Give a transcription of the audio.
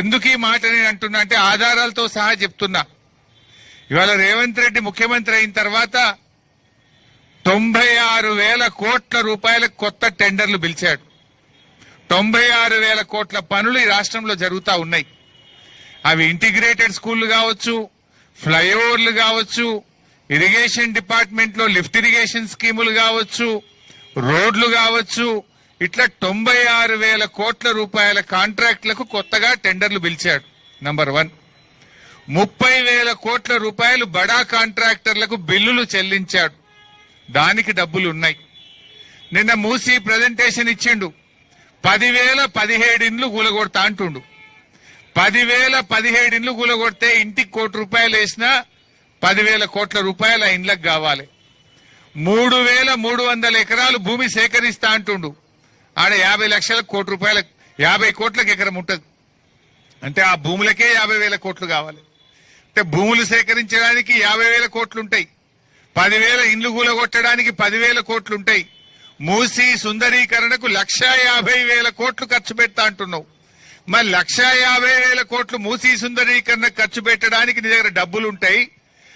ఎందుకు ఈ మాట నేను అంటున్నా అంటే ఆధారాలతో సహా చెప్తున్నా. ఇవాళ రేవంత్ రెడ్డి ముఖ్యమంత్రి అయిన తర్వాత 96,000 కోట్ల రూపాయలకు కొత్త టెండర్లు పిలిచాడు. 96,000 కోట్ల పనులు ఈ రాష్ట్రంలో జరుగుతూ ఉన్నాయి. అవి ఇంటిగ్రేటెడ్ స్కూళ్లు కావచ్చు, ఫ్లైఓవర్లు కావచ్చు, ఇరిగేషన్ డిపార్ట్మెంట్ లో లిఫ్ట్ ఇరిగేషన్ స్కీములు కావచ్చు, రోడ్లు కావచ్చు, ఇట్లా 96,000 కోట్ల రూపాయల కాంట్రాక్టులకు కొత్తగా టెండర్లు పిలిచాడు. నంబర్ 1. 30,000 కోట్ల రూపాయలు బడా కాంట్రాక్టర్లకు బిల్లులు చెల్లించాడు. దానికి డబ్బులు ఉన్నాయి. నిన్న మూసి ప్రజెంటేషన్ ఇచ్చిండు. 10,017 ఇండ్లు కూలగొడతా అంటుండు. 10,017 ఇండ్లు కూలగొడితే ఇంటికి ₹1 వేసినా 10,000 కోట్ల రూపాయల ఇండ్లకు కావాలి. 3,300 ఎకరాలు భూమి సేకరిస్తా అంటుండు. ఆడ 50 లక్షల ₹1 50 కోట్లకు ఎకరం ఉంటది. అంటే ఆ భూములకే 50,000 కోట్లు కావాలి. అంటే భూములు సేకరించడానికి 50,000 కోట్లుంటాయి. 10,000 ఇండ్లు కూలగొట్టడానికి 10,000 కోట్లుంటాయి. మూసి సుందరీకరణకు 1,50,000 కోట్లు ఖర్చు పెడతా అంటున్నావు. మరి 1,50,000 కోట్లు మూసి సుందరీకరణ ఖర్చు పెట్టడానికి నీ దగ్గర డబ్బులుంటాయి.